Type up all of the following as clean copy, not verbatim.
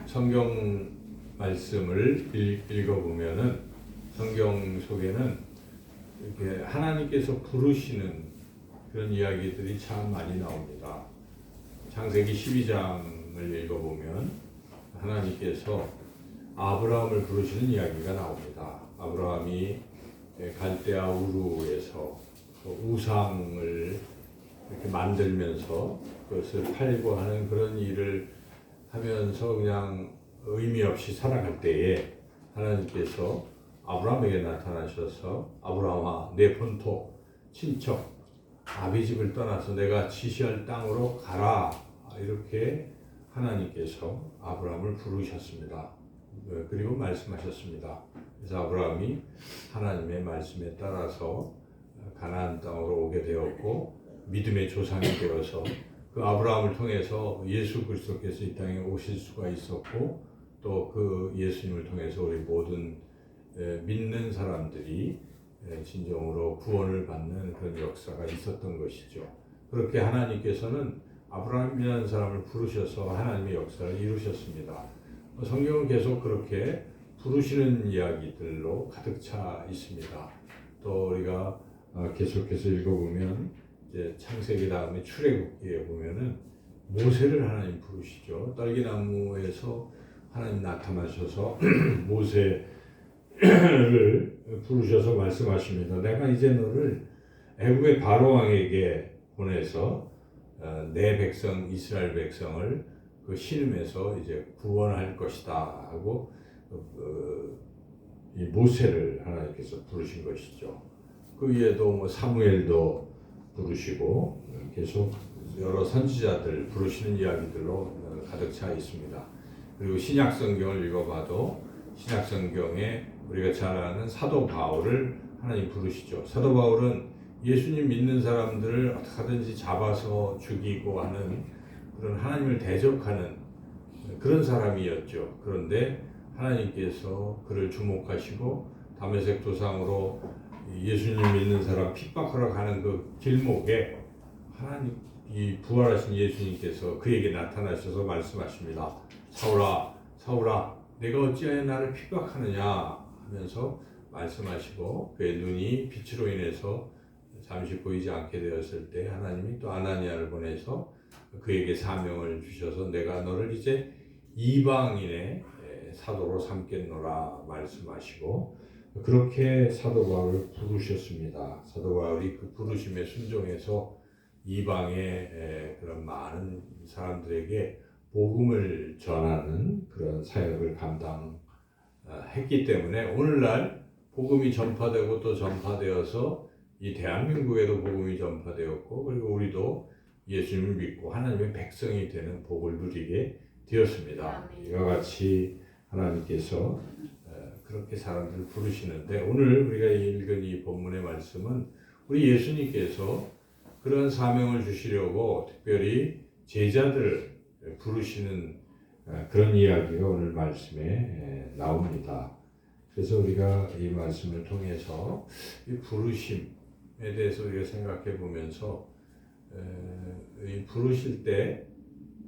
성경 말씀을 읽어보면은 성경 속에는 이렇게 하나님께서 부르시는 그런 이야기들이 참 많이 나옵니다. 창세기 12장을 읽어보면 하나님께서 아브라함을 부르시는 이야기가 나옵니다. 아브라함이 갈대아 우르에서 우상을 이렇게 만들면서 그것을 팔고 하는 그런 일을 하면서 그냥 의미 없이 살아갈 때에 하나님께서 아브라함에게 나타나셔서 아브라함아 내 본토 친척 아비 집을 떠나서 내가 지시할 땅으로 가라 이렇게 하나님께서 아브라함을 부르셨습니다. 그리고 말씀하셨습니다. 그래서 아브라함이 하나님의 말씀에 따라서 가나안 땅으로 오게 되었고 믿음의 조상이 되어서 그 아브라함을 통해서 예수 그리스도께서 이 땅에 오실 수가 있었고 또 그 예수님을 통해서 우리 모든 믿는 사람들이 진정으로 구원을 받는 그런 역사가 있었던 것이죠. 그렇게 하나님께서는 아브라함이라는 사람을 부르셔서 하나님의 역사를 이루셨습니다. 성경은 계속 그렇게 부르시는 이야기들로 가득 차 있습니다. 또 우리가 계속해서 읽어보면 이제 창세기 다음에 출애굽기에 보면은 모세를 하나님 부르시죠. 딸기나무에서 하나님 나타나셔서 모세를 부르셔서 말씀하십니다. 내가 이제 너를 애굽의 바로 왕에게 보내서 내 백성 이스라엘 백성을 그 신음에서 이제 구원할 것이다 하고 이 모세를 하나님께서 부르신 것이죠. 그 위에도 뭐 사무엘도 부르시고 계속 여러 선지자들 부르시는 이야기들로 가득 차 있습니다. 그리고 신약 성경을 읽어봐도 신약 성경에 우리가 잘 아는 사도 바울을 하나님 부르시죠. 사도 바울은 예수님 믿는 사람들을 어떻게 하든지 잡아서 죽이고 하는 그런 하나님을 대적하는 그런 사람이었죠. 그런데 하나님께서 그를 주목하시고 다메섹 도상으로 예수님 믿는 사람 핍박하러 가는 그 길목에 하나님 이 부활하신 예수님께서 그에게 나타나셔서 말씀하십니다. 사울아, 사울아, 내가 어찌하여 나를 핍박하느냐 하면서 말씀하시고 그의 눈이 빛으로 인해서 잠시 보이지 않게 되었을 때 하나님이 또 아나니아를 보내서 그에게 사명을 주셔서 내가 너를 이제 이방인의 사도로 삼겠노라 말씀하시고 그렇게 사도 바울을 부르셨습니다. 사도 바울이 그 부르심에 순종해서 이방의 그런 많은 사람들에게 복음을 전하는 그런 사역을 감당했기 때문에 오늘날 복음이 전파되고 또 전파되어서 이 대한민국에도 복음이 전파되었고 그리고 우리도 예수님을 믿고 하나님의 백성이 되는 복을 누리게 되었습니다. 이와 같이 하나님께서 그렇게 사람들을 부르시는데 오늘 우리가 읽은 이 본문의 말씀은 우리 예수님께서 그런 사명을 주시려고 특별히 제자들을 부르시는 그런 이야기가 오늘 말씀에 나옵니다. 그래서 우리가 이 말씀을 통해서 이 부르심에 대해서 우리가 생각해 보면서 이 부르실 때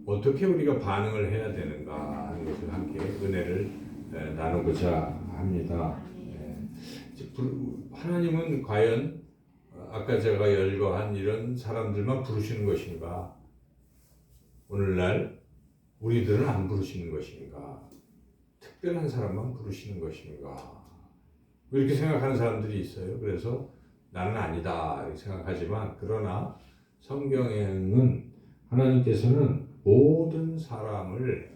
어떻게 우리가 반응을 해야 되는가 하는 것을 함께 은혜를 나누고자 합니다. 하나님은 과연 아까 제가 열거한 이런 사람들만 부르시는 것인가? 오늘날 우리들은 안 부르시는 것인가? 특별한 사람만 부르시는 것인가? 이렇게 생각하는 사람들이 있어요. 그래서 나는 아니다 이렇게 생각하지만 그러나 성경에는 하나님께서는 모든 사람을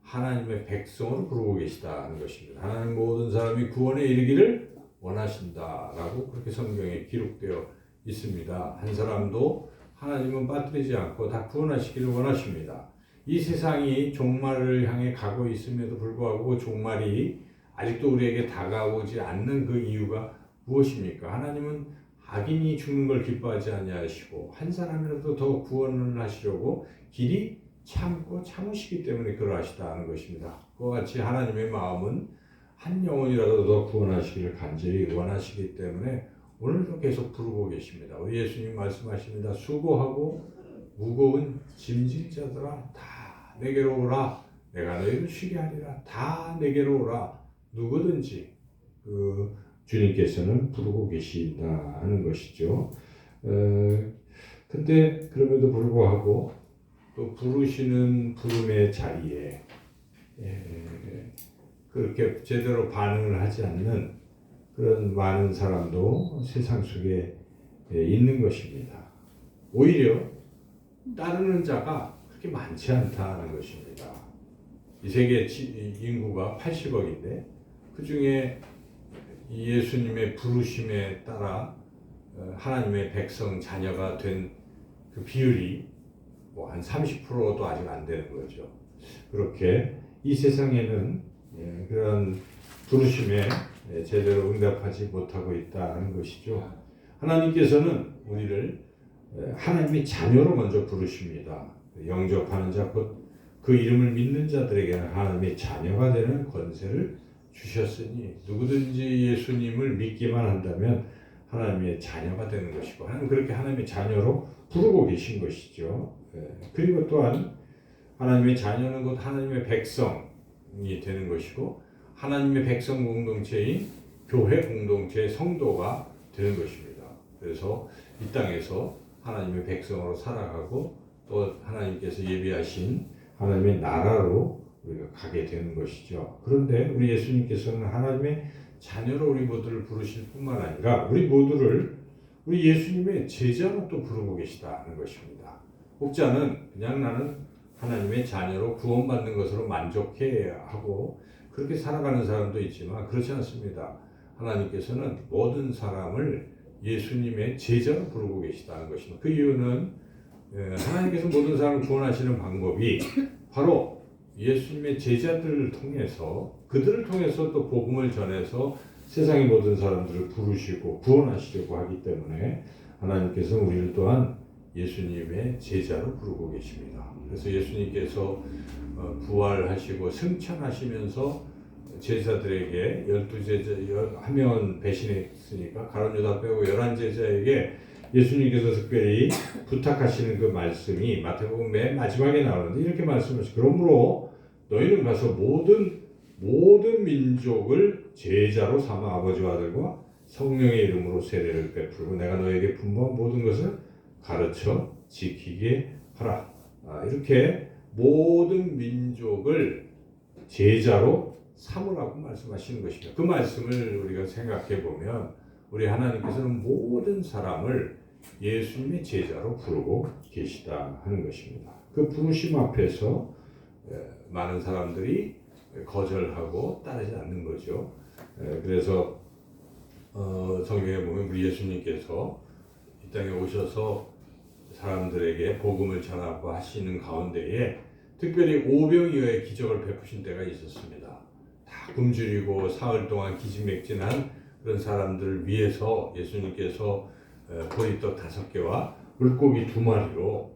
하나님의 백성으로 부르고 계시다는 것입니다. 하나님 모든 사람이 구원에 이르기를 원하신다라고 그렇게 성경에 기록되어 있습니다. 한 사람도 하나님은 빠뜨리지 않고 다 구원하시기를 원하십니다. 이 세상이 종말을 향해 가고 있음에도 불구하고 종말이 아직도 우리에게 다가오지 않는 그 이유가 무엇입니까? 하나님은 악인이 죽는 걸 기뻐하지 아니하시고 한 사람이라도 더 구원을 하시려고 길이 참고 참으시기 때문에 그러하시다는 것입니다. 그와 같이 하나님의 마음은 한 영혼이라도 더 구원하시기를 간절히 원하시기 때문에 오늘도 계속 부르고 계십니다. 우리 예수님 말씀하십니다. 수고하고 무거운 짐진 자들아 다 내게로 오라 내가 너희를 쉬게 하리라. 다 내게로 오라. 누구든지 그 주님께서는 부르고 계신다 하는 것이죠. 근데 그럼에도 불구하고 또 부르시는 부름의 자리에 그렇게 제대로 반응을 하지 않는 그런 많은 사람도 세상 속에 있는 것입니다. 오히려 따르는 자가 그렇게 많지 않다는 것입니다. 이 세계 인구가 80억인데 그 중에 예수님의 부르심에 따라 하나님의 백성 자녀가 된 그 비율이 뭐 한 30%도 아직 안 되는 거죠. 그렇게 이 세상에는 그런 부르심에 제대로 응답하지 못하고 있다는 것이죠. 하나님께서는 우리를 하나님의 자녀로 먼저 부르십니다. 영접하는 자, 곧 그 이름을 믿는 자들에게는 하나님의 자녀가 되는 권세를 주셨으니 누구든지 예수님을 믿기만 한다면 하나님의 자녀가 되는 것이고 하나님 그렇게 하나님의 자녀로 부르고 계신 것이죠. 그리고 또한 하나님의 자녀는 곧 하나님의 백성이 되는 것이고 하나님의 백성 공동체인 교회 공동체의 성도가 되는 것입니다. 그래서 이 땅에서 하나님의 백성으로 살아가고 또 하나님께서 예비하신 하나님의 나라로 우리가 가게 되는 것이죠. 그런데 우리 예수님께서는 하나님의 자녀로 우리 모두를 부르실 뿐만 아니라 우리 모두를 우리 예수님의 제자로 또 부르고 계시다는 것입니다. 혹자는 그냥 나는 하나님의 자녀로 구원받는 것으로 만족해야 하고 그렇게 살아가는 사람도 있지만 그렇지 않습니다. 하나님께서는 모든 사람을 예수님의 제자로 부르고 계시다는 것입니다. 그 이유는 하나님께서 모든 사람을 구원하시는 방법이 바로 예수님의 제자들을 통해서 그들을 통해서 또 복음을 전해서 세상의 모든 사람들을 부르시고 구원하시려고 하기 때문에 하나님께서 우리를 또한 예수님의 제자로 부르고 계십니다. 그래서 예수님께서 부활하시고 승천하시면서 제자들에게 12제자 한 명은 배신했으니까 가룟 유다 빼고 11제자에게 예수님께서 특별히 부탁하시는 그 말씀이 마태복음 맨 마지막에 나오는데 이렇게 말씀하시죠. 그러므로 너희는 가서 모든 민족을 제자로 삼아 아버지와 아들과 성령의 이름으로 세례를 베풀고 내가 너에게 분부한 모든 것을 가르쳐 지키게 하라. 이렇게 모든 민족을 제자로 삼으라고 말씀하시는 것입니다. 그 말씀을 우리가 생각해 보면 우리 하나님께서는 모든 사람을 예수님의 제자로 부르고 계시다 하는 것입니다. 그 부르심 앞에서 많은 사람들이 거절하고 따르지 않는 거죠. 그래서 성경에 보면 우리 예수님께서 이 땅에 오셔서 사람들에게 복음을 전하고 하시는 가운데에 특별히 오병이어의 기적을 베푸신 때가 있었습니다. 다 굶주리고 사흘 동안 기진맥진한 그런 사람들을 위해서 예수님께서 보리떡 5개와 물고기 2마리로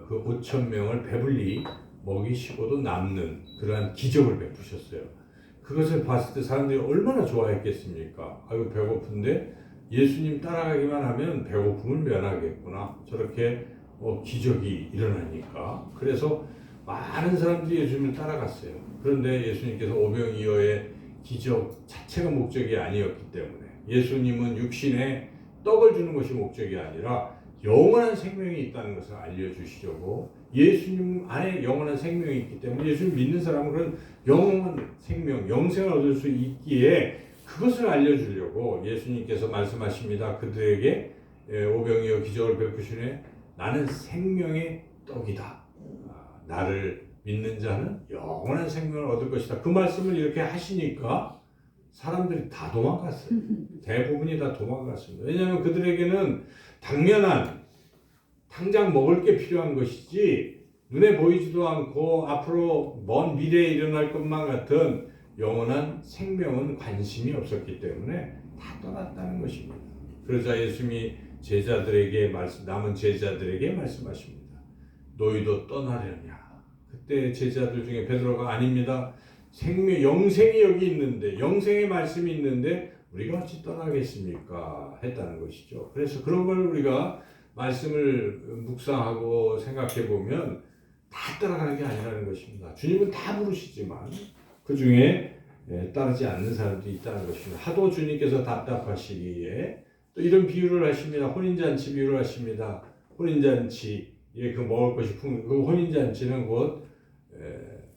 그 5,000명을 배불리 먹이시고도 남는 그러한 기적을 베푸셨어요. 그것을 봤을 때 사람들이 얼마나 좋아했겠습니까? 아유 배고픈데 예수님 따라가기만 하면 배고픔을 면하겠구나. 저렇게 기적이 일어나니까. 그래서 많은 사람들이 예수님을 따라갔어요. 그런데 예수님께서 오병이어의 기적 자체가 목적이 아니었기 때문에 예수님은 육신에 떡을 주는 것이 목적이 아니라 영원한 생명이 있다는 것을 알려주시려고 예수님 안에 영원한 생명이 있기 때문에 예수님 믿는 사람은 그런 영원한 생명, 영생을 얻을 수 있기에 그것을 알려주려고 예수님께서 말씀하십니다. 그들에게 오병이어 기적을 베푸시네 나는 생명의 떡이다. 나를 믿는 자는 영원한 생명을 얻을 것이다. 그 말씀을 이렇게 하시니까 사람들이 다 도망갔어요. 대부분이 다 도망갔습니다. 왜냐하면 그들에게는 당면한 당장 먹을 게 필요한 것이지 눈에 보이지도 않고 앞으로 먼 미래에 일어날 것만 같은 영원한 생명은 관심이 없었기 때문에 다 떠났다는 것입니다. 그러자 예수님이 남은 제자들에게 말씀하십니다. 너희도 떠나려냐? 그때 제자들 중에 베드로가 아닙니다. 영생이 여기 있는데 영생의 말씀이 있는데 우리가 어찌 떠나겠습니까? 했다는 것이죠. 그래서 그런 걸 우리가 말씀을 묵상하고 생각해 보면 다 따라가는 게 아니라는 것입니다. 주님은 다 부르시지만 그 중에 따르지 않는 사람들이 있다는 것입니다. 하도 주님께서 답답하시기에 또 이런 비유를 하십니다. 혼인잔치 비유를 하십니다. 혼인잔치에 그 먹을 것이 그 혼인잔치는 곧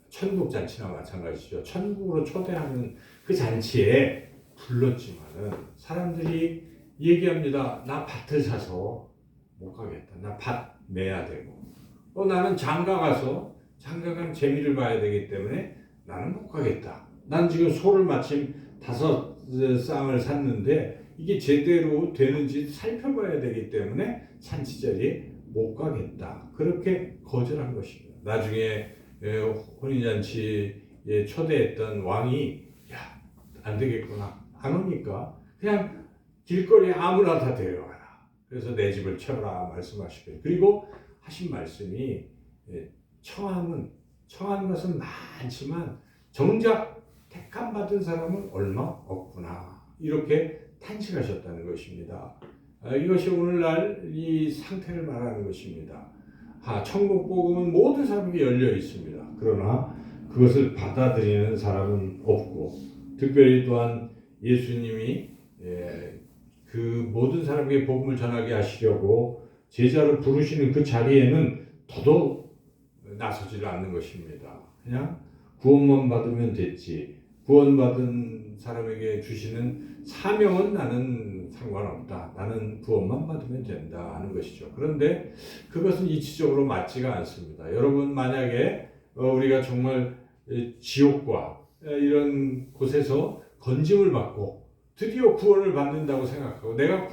천국잔치나 마찬가지죠. 천국으로 초대하는 그 잔치에 불렀지만은 사람들이 얘기합니다. 나 밭을 사서 못 가겠다. 나 밭 매야 되고 나는 장가 가서 장가 간 재미를 봐야 되기 때문에 나는 못 가겠다. 난 지금 소를 마침 5쌍을 샀는데 이게 제대로 되는지 살펴봐야 되기 때문에 잔치자리에 못 가겠다. 그렇게 거절한 것입니다. 나중에 혼인잔치에 초대했던 왕이 안 되겠구나. 안 오니까 그냥 길거리에 아무나 다 데려와라. 그래서 내 집을 채워라 말씀하시고요. 그리고 하신 말씀이 청한 것은 많지만 정작 택함 받은 사람은 얼마 없구나. 이렇게 탄식하셨다는 것입니다. 이것이 오늘날 이 상태를 말하는 것입니다. 천국 복음은 모든 사람에게 열려 있습니다. 그러나 그것을 받아들이는 사람은 없고, 특별히 또한 예수님이 그 모든 사람에게 복음을 전하게 하시려고 제자를 부르시는 그 자리에는 더더욱 나서지를 않는 것입니다. 그냥 구원만 받으면 됐지. 구원받은 사람에게 주시는 사명은 나는 상관없다. 나는 구원만 받으면 된다 하는 것이죠. 그런데 그것은 이치적으로 맞지가 않습니다. 여러분 만약에 우리가 정말 지옥과 이런 곳에서 건짐을 받고 드디어 구원을 받는다고 생각하고 내가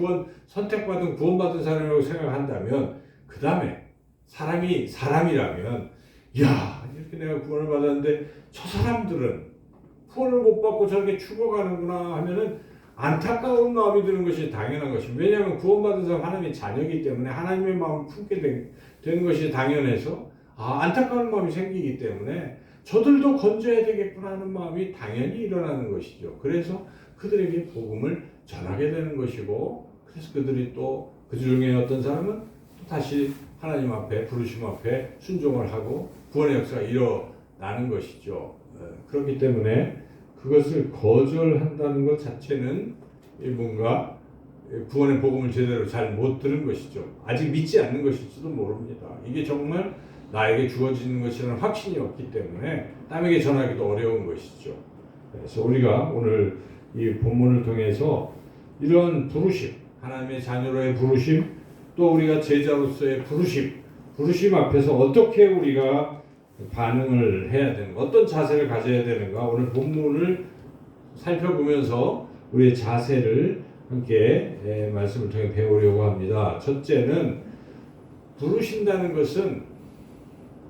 선택받은 구원받은 사람이라고 생각한다면 그 다음에 사람이 사람이라면 이렇게 내가 구원을 받았는데 저 사람들은 구원을 못 받고 저렇게 죽어가는구나 하면은 안타까운 마음이 드는 것이 당연한 것입니다. 왜냐하면 구원받은 사람 하나님의 자녀이기 때문에 하나님의 마음을 품게 된 것이 당연해서 안타까운 마음이 생기기 때문에 저들도 건져야 되겠구나 하는 마음이 당연히 일어나는 것이죠. 그래서 그들에게 복음을 전하게 되는 것이고, 그래서 그들이 또 그 중에 어떤 사람은 또 다시 하나님 앞에 부르심 앞에 순종을 하고 구원의 역사가 일어나는 것이죠. 그렇기 때문에 그것을 거절한다는 것 자체는 뭔가 구원의 복음을 제대로 잘 못 들은 것이죠. 아직 믿지 않는 것일지도 모릅니다. 이게 정말 나에게 주어지는 것이라는 확신이 없기 때문에 남에게 전하기도 어려운 것이죠. 그래서 우리가 오늘 이 본문을 통해서 이런 부르심, 하나님의 자녀로의 부르심, 또 우리가 제자로서의 부르심 앞에서 어떻게 우리가 반응을 해야 되는가, 어떤 자세를 가져야 되는가, 오늘 본문을 살펴보면서 우리의 자세를 함께 말씀을 통해 배우려고 합니다. 첫째는 부르신다는 것은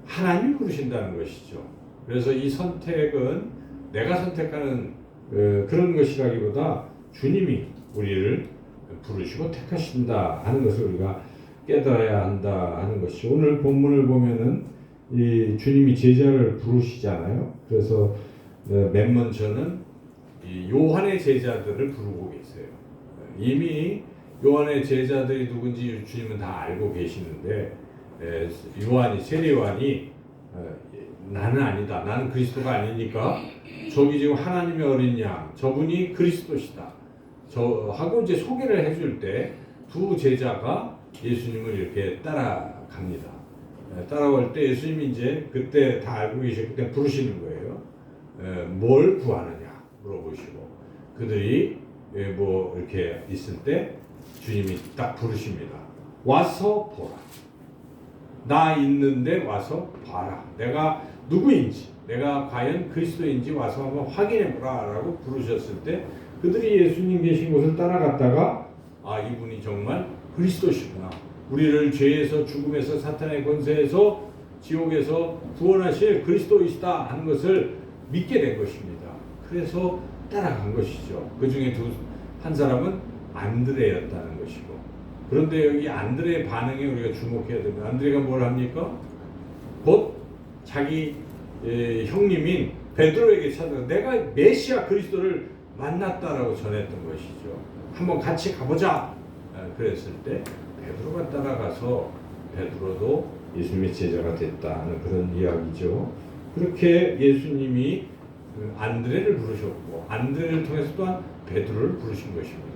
하나님이 부르신다는 것이죠. 그래서 이 선택은 내가 선택하는 그런 것이라기보다 주님이 우리를 부르시고 택하신다 하는 것을 우리가 깨달아야 한다 하는 것이, 오늘 본문을 보면은 이 주님이 제자를 부르시잖아요. 그래서 맨 먼저는 이 요한의 제자들을 부르고 계세요. 이미 요한의 제자들이 누군지 주님은 다 알고 계시는데 세례 요한이 나는 아니다. 나는 그리스도가 아니니까 저기 지금 하나님의 어린 양, 저분이 그리스도시다. 하고 이제 소개를 해줄 때 두 제자가 예수님을 이렇게 따라갑니다. 따라올 때 예수님이 이제 그때 다 알고 계셨기 때문에 부르시는 거예요. 뭘 구하느냐 물어보시고, 그들이 뭐 이렇게 있을 때 주님이 딱 부르십니다. 와서 보라. 나 있는데 와서 봐라. 내가 누구인지, 내가 과연 그리스도인지 와서 한번 확인해 보라 라고 부르셨을 때 그들이 예수님 계신 곳을 따라갔다가 이분이 정말 그리스도시구나. 우리를 죄에서, 죽음에서, 사탄의 권세에서, 지옥에서 구원하실 그리스도이시다 하는 것을 믿게 된 것입니다. 그래서 따라간 것이죠. 그 중에 한 사람은 안드레였다는 것이고, 그런데 여기 안드레의 반응에 우리가 주목해야 됩니다. 안드레가 뭘 합니까? 곧 자기 형님인 베드로에게 찾아가 내가 메시아 그리스도를 만났다라고 전했던 것이죠. 한번 같이 가보자. 그랬을 때 베드로가 따라가서 베드로도 예수님의 제자가 됐다는 그런 이야기죠. 그렇게 예수님이 안드레를 부르셨고 안드레를 통해서 또한 베드로를 부르신 것입니다.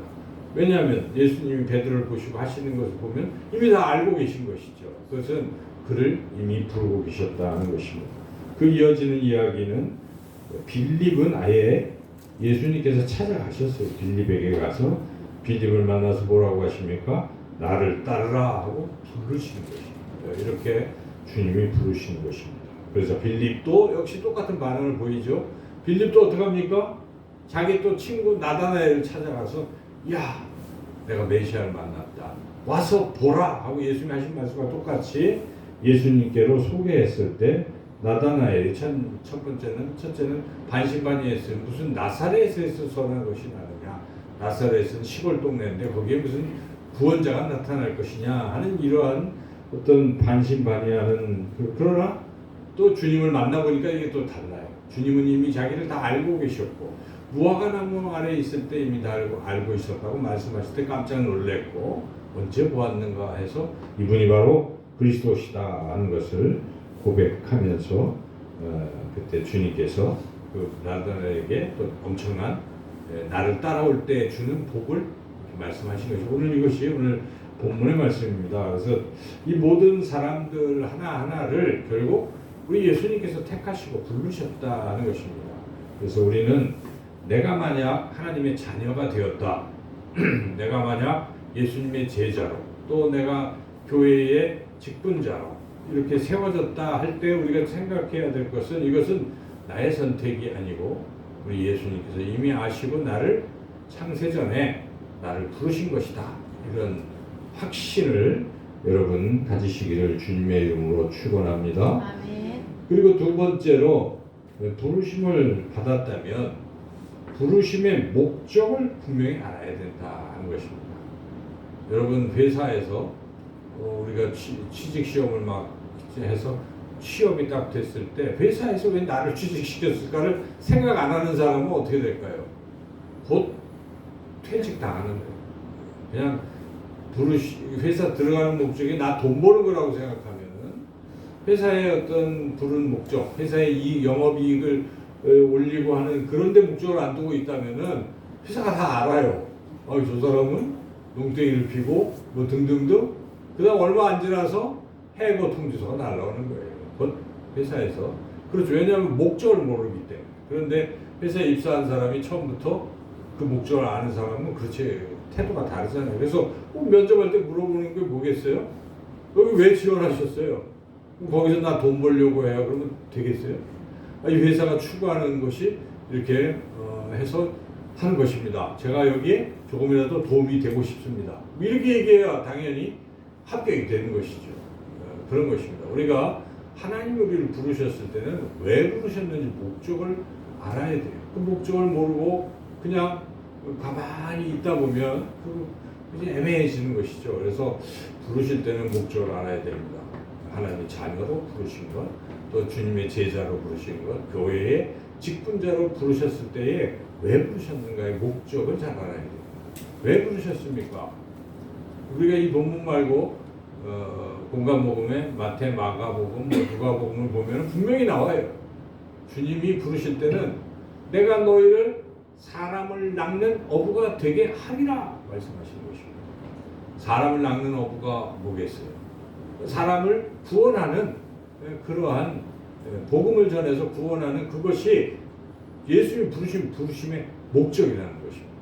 왜냐하면 예수님이 베드로를 보시고 하시는 것을 보면 이미 다 알고 계신 것이죠. 그것은 그를 이미 부르고 계셨다는 것입니다. 그 이어지는 이야기는 빌립은 아예 예수님께서 찾아가셨어요. 빌립에게 가서 빌립을 만나서 뭐라고 하십니까? 나를 따르라 하고 부르시는 것입니다. 이렇게 주님이 부르시는 것입니다. 그래서 빌립도 역시 똑같은 반응을 보이죠. 빌립도 어떡합니까? 자기 또 친구 나다나엘을 찾아가서 야, 내가 메시아를 만났다. 와서 보라 하고 예수님이 하신 말씀과 똑같이 예수님께로 소개했을 때 나다나엘이 첫째는 반신반의했어요. 무슨 나사렛에서 선한 것이 나느냐. 나사렛은 시골 동네인데 거기에 무슨 구원자가 나타날 것이냐 하는 이러한 어떤 반신반의하는 그러나 또 주님을 만나보니까 이게 또 달라요. 주님은 이미 자기를 다 알고 계셨고 무화과나무 아래 있을 때 이미 다 알고 있었다고 말씀하실 때 깜짝 놀랐고 언제 보았는가 해서 이분이 바로 그리스도시다 하는 것을 고백하면서 그때 주님께서 그 나다나엘에게 또 엄청난 나를 따라올 때 주는 복을 말씀하신 것이 오늘 이것이 오늘 본문의 말씀입니다. 그래서 이 모든 사람들 하나하나를 결국 우리 예수님께서 택하시고 부르셨다는 것입니다. 그래서 우리는 내가 만약 하나님의 자녀가 되었다. 내가 만약 예수님의 제자로 또 내가 교회의 직분자로 이렇게 세워졌다 할 때 우리가 생각해야 될 것은 이것은 나의 선택이 아니고 우리 예수님께서 이미 아시고 나를 창세전에 나를 부르신 것이다. 이런 확신을 여러분 가지시기를 주님의 이름으로 축원합니다. 아멘. 그리고 두 번째로 부르심을 받았다면 부르심의 목적을 분명히 알아야 된다는 것입니다. 여러분 회사에서 우리가 취직 시험을 막 해서 취업이 딱 됐을 때 회사에서 왜 나를 취직시켰을까를 생각 안 하는 사람은 어떻게 될까요? 곧 퇴직 당하는 거예요. 그냥 회사 들어가는 목적이 나 돈 버는 거라고 생각하면은 회사의 어떤 부른 목적, 회사의 영업이익을 올리고 하는 그런 데 목적을 안 두고 있다면은 회사가 다 알아요. 저 사람은 농땡이를 피고 뭐 등등등. 그다음 얼마 안 지나서 해고 통지서가 날라오는 거예요. 곧 회사에서. 그렇죠. 왜냐하면 목적을 모르기 때문에. 그런데 회사에 입사한 사람이 처음부터 그 목적을 아는 사람은 그렇지 태도가 다르잖아요. 그래서 꼭 면접할 때 물어보는 게 뭐겠어요? 여기 왜 지원하셨어요? 거기서 나 돈 벌려고 해요. 그러면 되겠어요? 이 회사가 추구하는 것이 이렇게 해서 하는 것입니다. 제가 여기에 조금이라도 도움이 되고 싶습니다. 이렇게 얘기해야 당연히 합격이 되는 것이죠. 그런 것입니다. 우리가 하나님이 우리를 부르셨을 때는 왜 부르셨는지 목적을 알아야 돼요. 그 목적을 모르고 그냥 가만히 있다 보면 그게 애매해지는 것이죠. 그래서 부르실 때는 목적을 알아야 됩니다. 하나님의 자녀로 부르신 것, 또 주님의 제자로 부르신 것, 교회의 직분자로 부르셨을 때에 왜 부르셨는가의 목적을 잘 알아야 돼요. 왜 부르셨습니까? 우리가 이 본문 말고 공간복음에 마태, 마가복음, 누가복음을 보면 분명히 나와요. 주님이 부르실 때는 내가 너희를 사람을 낚는 어부가 되게 하리라 말씀하시는 것입니다. 사람을 낚는 어부가 뭐겠어요? 사람을 구원하는 그러한 복음을 전해서 구원하는 그것이 예수님 부르심의 목적이라는 것입니다.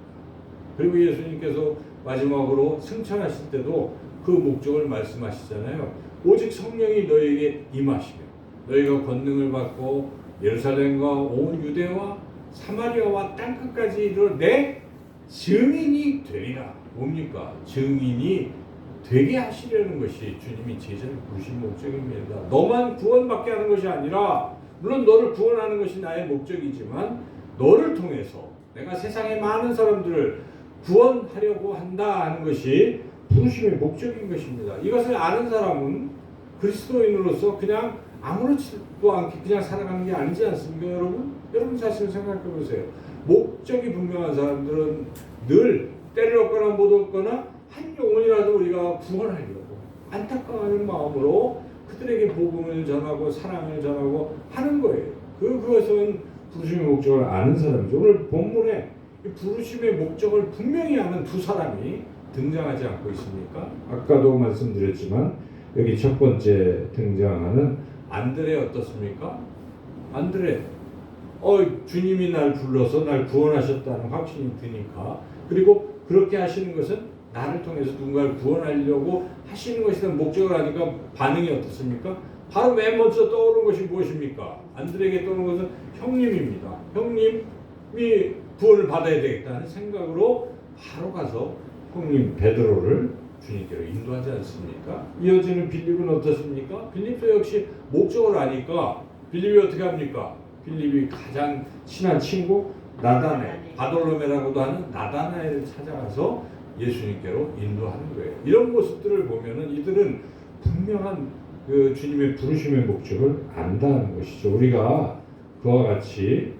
그리고 예수님께서 마지막으로 승천하실 때도 그 목적을 말씀하시잖아요. 오직 성령이 너희에게 임하시며 너희가 권능을 받고 예루살렘과 온 유대와 사마리아와 땅끝까지 이르러 내 증인이 되리라. 뭡니까? 증인이 되게 하시려는 것이 주님이 제자를 부르신 목적입니다. 너만 구원받게 하는 것이 아니라 물론 너를 구원하는 것이 나의 목적이지만 너를 통해서 내가 세상의 많은 사람들을 구원하려고 한다 하는 것이 부르심의 목적인 것입니다. 이것을 아는 사람은 그리스도인으로서 그냥 아무렇지도 않게 그냥 살아가는 게 아니지 않습니까, 여러분? 여러분 자신을 생각해 보세요. 목적이 분명한 사람들은 늘 때를 얻거나 못 얻거나 한 영혼이라도 우리가 구원하려고 안타까워하는 마음으로 그 이웃들에게 복음을 전하고 사랑을 전하고 하는 거예요. 그것은 부르심의 목적을 아는 사람이죠. 오늘 본문에 이 부르심의 목적을 분명히 아는 두 사람이 등장하지 않고 있습니까? 아까도 말씀드렸지만 여기 첫 번째 등장하는 안드레 어떻습니까? 안드레 주님이 날 불러서 날 구원하셨다는 확신이 드니까, 그리고 그렇게 하시는 것은 나를 통해서 누군가를 구원하려고 하시는 것이라는 목적을 하니까 반응이 어떻습니까? 바로 맨 먼저 떠오르는 것이 무엇입니까? 안드레에게 떠오르는 것은 형님입니다. 형님이 구원을 받아야 되겠다는 생각으로 바로 가서 형님 베드로를 주님께로 인도하지 않습니까? 이어지는 빌립은 어떻습니까? 빌립도 역시 목적을 아니까 빌립이 어떻게 합니까? 빌립이 가장 친한 친구 나다나엘, 바돌로메라고도 하는 나다나엘을 찾아가서 예수님께로 인도하는 거예요. 이런 모습들을 보면은 이들은 분명한 그 주님의 부르심의 목적을 안다는 것이죠. 우리가 그와 같이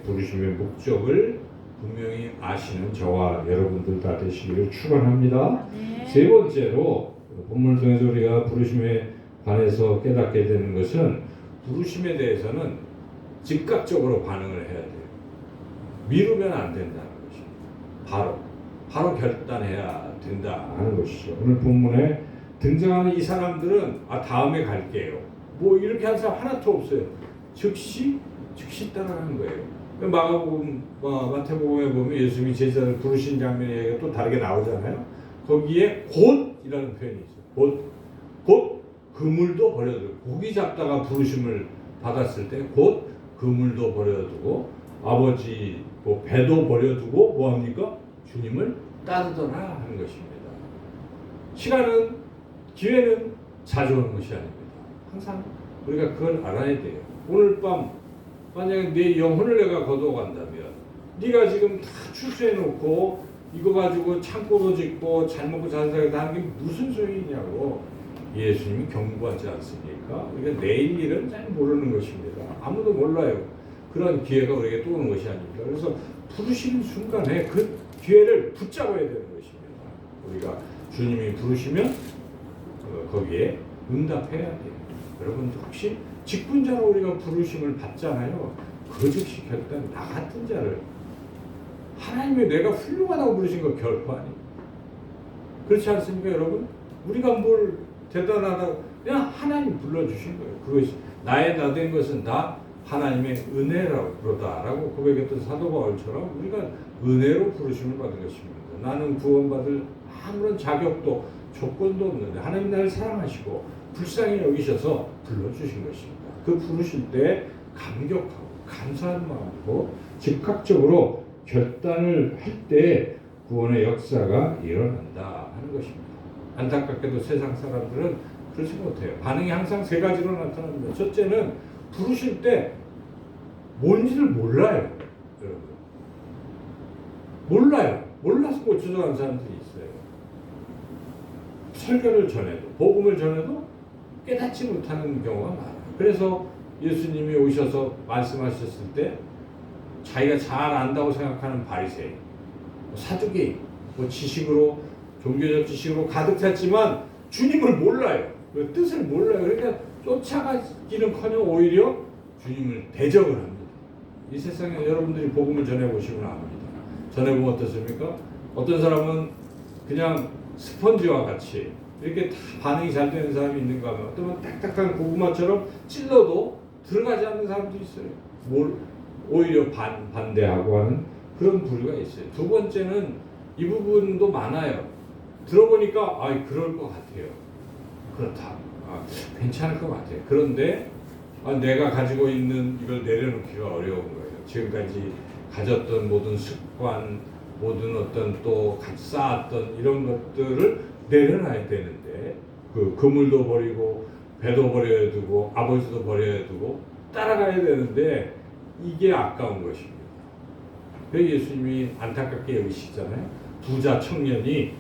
부르심의 목적을 분명히 아시는 저와 여러분들 다 되시기를 축원합니다. 네. 세 번째로 본문을 통해서 우리가 부르심에 관해서 깨닫게 되는 것은 부르심에 대해서는 즉각적으로 반응을 해야 돼요. 미루면 안 된다는 것입니다. 바로 결단해야 된다 하는 것이죠. 오늘 본문에 등장하는 이 사람들은 다음에 갈게요. 뭐 이렇게 한 사람 하나도 없어요. 즉시 따라가는 거예요. 마가복음, 마태복음에 보면 예수님이 제자를 부르신 장면이 또 다르게 나오잖아요. 거기에 곧이라는 표현이 있어요. 곧 그물도 버려두고, 고기 잡다가 부르심을 받았을 때 곧 그물도 버려두고 아버지 배도 버려두고 뭐합니까? 주님을 따르더라 하는 것입니다. 기회는 자주 오는 것이 아닙니다. 항상 우리가 그걸 알아야 돼요. 오늘 밤 만약에 내 영혼을 내가 거둬간다면, 네가 지금 다 추수해놓고 이거 가지고 창고도 짓고 잘 먹고 잘 살겠다 하는 게 무슨 소용이냐고 예수님이 경고하지 않습니까? 그러니까 내일 일은 잘 모르는 것입니다. 아무도 몰라요. 그런 기회가 우리에게 또 오는 것이 아닙니다. 그래서 부르시는 순간에 그 기회를 붙잡아야 되는 것입니다. 우리가 주님이 부르시면 거기에 응답해야 돼요. 여러분들 혹시 직분자로 우리가 부르심을 받잖아요. 그 즉시 결단 나 같은 자를 하나님의 내가 훌륭하다고 부르신 거 결코 아니에요. 그렇지 않습니까, 여러분? 우리가 뭘 대단하다고, 그냥 하나님 불러주신 거예요. 그것이 나의 나 된 것은 다 하나님의 은혜로다라고 고백했던 사도 바울처럼 우리가 은혜로 부르심을 받은 것입니다. 나는 구원받을 아무런 자격도 조건도 없는데 하나님 나를 사랑하시고 불쌍히 여기셔서 불러주신 것입니다. 그 부르실 때 감격하고 감사한 마음으로 즉각적으로 결단을 할 때 구원의 역사가 일어난다 하는 것입니다. 안타깝게도 세상 사람들은 그렇지 못해요. 반응이 항상 세 가지로 나타납니다. 첫째는 부르실 때 뭔지를 몰라요. 여러분. 몰라요. 몰라서 고쳐져가는 사람들이 있어요. 설교를 전해도, 복음을 전해도 깨닫지 못하는 경우가 많아요. 그래서 예수님이 오셔서 말씀하셨을 때 자기가 잘 안다고 생각하는 바리새인, 사두개인, 지식으로, 종교적 지식으로 가득 찼지만 주님을 몰라요. 그 뜻을 몰라요. 그러니까 쫓아가기는커녕 오히려 주님을 대적을 합니다. 이 세상에 여러분들이 복음을 전해보시면 압니다. 전해보면 어떻습니까? 어떤 사람은 그냥 스펀지와 같이 이렇게 다 반응이 잘 되는 사람이 있는가 하면, 어떤 딱딱한 고구마처럼 찔러도 들어가지 않는 사람도 있어요. 오히려 반대하고 하는 그런 부류가 있어요. 두 번째는 이 부분도 많아요. 들어보니까 그럴 것 같아요. 그렇다. 괜찮을 것 같아요. 그런데 내가 가지고 있는 이걸 내려놓기가 어려운 거예요. 지금까지 가졌던 모든 습관, 모든 어떤 또 같이 쌓았던 이런 것들을 내려놔야 되는데, 그 그물도 버리고 배도 버려야 되고 아버지도 버려야 되고 따라가야 되는데 이게 아까운 것입니다. 그래서 예수님이 안타깝게 여기시잖아요. 부자 청년이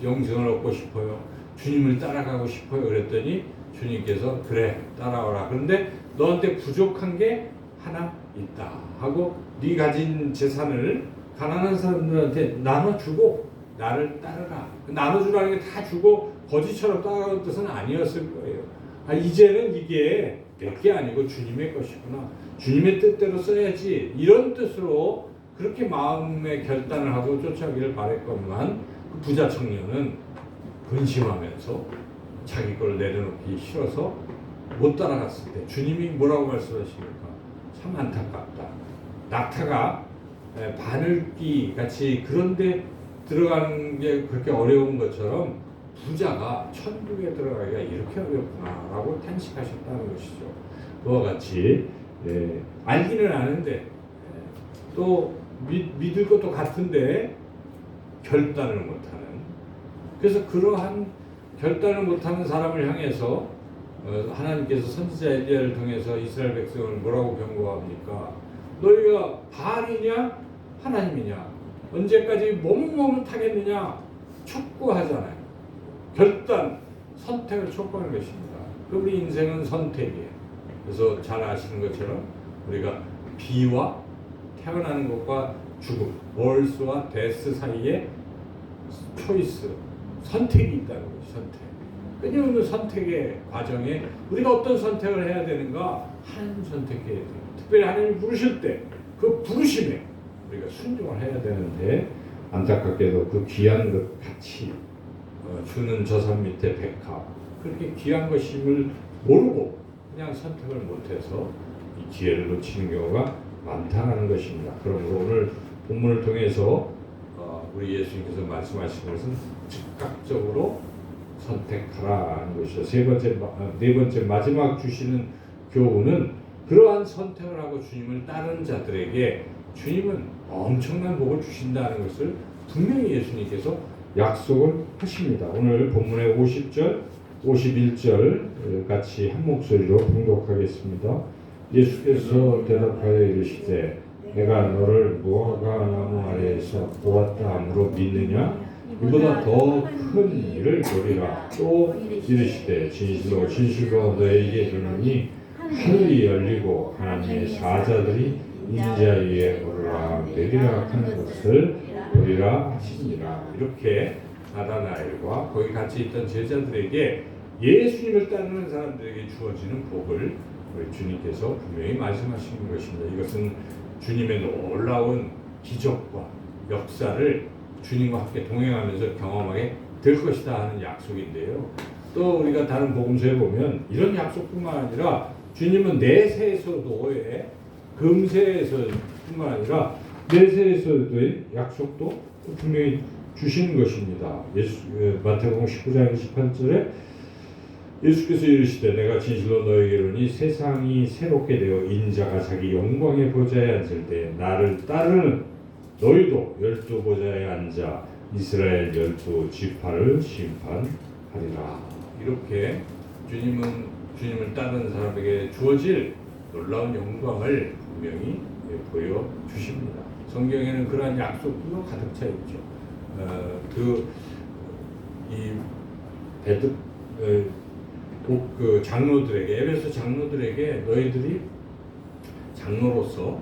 영생을 얻고 싶어요. 주님을 따라가고 싶어요. 그랬더니 주님께서 그래 따라오라. 그런데 너한테 부족한 게 하나 있다 하고 네 가진 재산을 가난한 사람들한테 나눠주고 나를 따르라. 나눠주라는 게 다 주고 거지처럼 따라가는 뜻은 아니었을 거예요. 이제는 이게 내 게 아니고 주님의 것이구나. 주님의 뜻대로 써야지. 이런 뜻으로 그렇게 마음의 결단을 하고 쫓아가기를 바랬건만 그 부자 청년은 근심하면서 자기 걸 내려놓기 싫어서 못 따라갔을 때 주님이 뭐라고 말씀하십니까? 참 안타깝다. 낙타가 바늘귀 같이 그런데 들어가는 게 그렇게 어려운 것처럼 부자가 천국에 들어가기가 이렇게 어렵구나라고 탄식하셨다는 것이죠. 그와 같이 알기는 아는데 또 믿을 것도 같은데 결단을 못하는, 그래서 그러한 결단을 못하는 사람을 향해서 하나님께서 선지자 엘리야를 통해서 이스라엘 백성을 뭐라고 경고합니까? 너희가 바알이냐 하나님이냐 언제까지 머뭇머뭇하겠느냐 촉구하잖아요. 결단, 선택을 촉구하는 것입니다. 우리 인생은 선택이에요. 그래서 잘 아시는 것처럼 우리가 비와 태어나는 것과 죽음, birth와 death 사이에 초이스, 선택이 있다는 거죠. 선택. 끊임없는 선택의 과정에 우리가 어떤 선택을 해야 되는가? 하나님 선택해야 돼요. 특별히 하나님 부르실 때 그 부르심에 우리가 순종을 해야 되는데 안타깝게도 그 귀한 것 같이 주는 저산 밑에 백합, 그렇게 귀한 것임을 모르고 그냥 선택을 못해서 이 기회를 놓치는 경우가 많다는 것입니다. 그러므로 오늘 본문을 통해서 우리 예수님께서 말씀하신 것은 즉각적으로 선택하라는 것이죠. 네 번째 마지막 주시는 교훈은 그러한 선택을 하고 주님을 따르는 자들에게 주님은 엄청난 복을 주신다는 것을 분명히 예수님께서 약속을 하십니다. 오늘 본문의 50절, 51절 같이 한 목소리로 봉독하겠습니다. 예수께서 대답하여 이르시되 내가 너를 무화과 나무 아래에서 보았다 함으로 믿느냐? 이보다 더 큰 일을 보리라. 또 이르시되 진실로 진실로 너에게 이르노니 하늘이 열리고 하나님의 사자들이 인자 위에 오르락 내리락 하는 것을 보리라 하시니라. 이렇게 나다나엘과 거기 같이 있던 제자들에게 예수님을 따르는 사람들에게 주어지는 복을 우리 주님께서 분명히 말씀하시는 것입니다. 이것은 주님의 놀라운 기적과 역사를 주님과 함께 동행하면서 경험하게 될 것이다 하는 약속인데요. 또 우리가 다른 복음서에 보면 이런 약속뿐만 아니라 주님은 내세에서도의 금세에서뿐만 아니라 내세에서도의 약속도 분명히 주시는 것입니다. 마태복음 19장 28절에 예수께서 이르시되 내가 진실로 너에게 이르노니 세상이 새롭게 되어 인자가 자기 영광의 보좌에 앉을 때 나를 따르는 너희도 12보좌에 앉아 이스라엘 12지파를 심판하리라. 이렇게 주님을 따르는 사람에게 주어질 놀라운 영광을 분명히 보여주십니다. 성경에는 그러한 약속들로 가득 차 있죠. 그 장로들에게, 에베소 장로들에게 너희들이 장로로서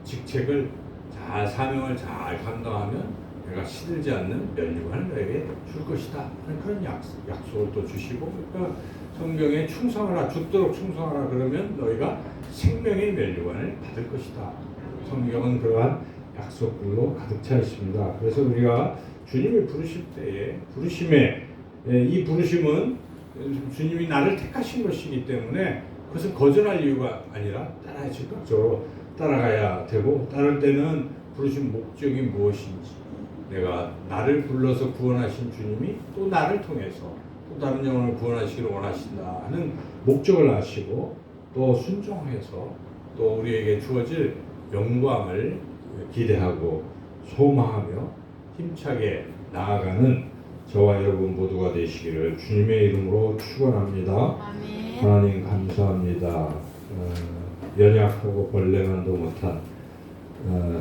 직책을 잘, 사명을 잘 감당하면 내가 시들지 않는 면류관을 너에게 줄 것이다 하는 그런 약속을 또 주시고, 그러니까 성경에 충성하라, 죽도록 충성하라 그러면 너희가 생명의 면류관을 받을 것이다. 성경은 그러한 약속들로 가득 차 있습니다. 그래서 우리가 주님이 부르실 때에 이 부르심은 주님이 나를 택하신 것이기 때문에 그것을 거절할 이유가 아니라 즉각적으로 따라가야 되고, 따를 때는 부르신 목적이 무엇인지, 내가 나를 불러서 구원하신 주님이 또 나를 통해서 또 다른 영혼을 구원하시기를 원하신다 하는 목적을 아시고 또 순종해서 또 우리에게 주어질 영광을 기대하고 소망하며 힘차게 나아가는 저와 여러분 모두가 되시기를 주님의 이름으로 축원합니다. 아멘. 하나님 감사합니다. 연약하고 벌레만도 못한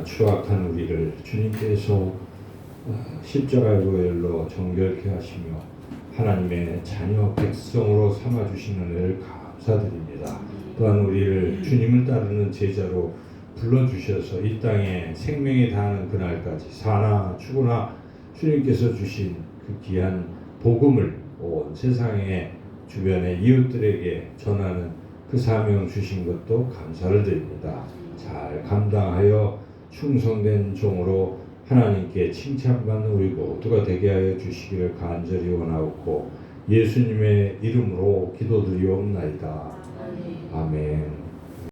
추악한 우리를 주님께서 십자가의 보혈로 정결케 하시며 하나님의 자녀 백성으로 삼아주시는 은혜를 감사드립니다. 또한 우리를 주님을 따르는 제자로 불러주셔서 이 땅에 생명이 다하는 그날까지 사나 죽으나 주님께서 주신 그 귀한 복음을 온 세상에 주변의 이웃들에게 전하는 그 사명 주신 것도 감사를 드립니다. 잘 감당하여 충성된 종으로 하나님께 칭찬받는 우리 모두가 되게 하여 주시기를 간절히 원하옵고 예수님의 이름으로 기도드리옵나이다. 아멘.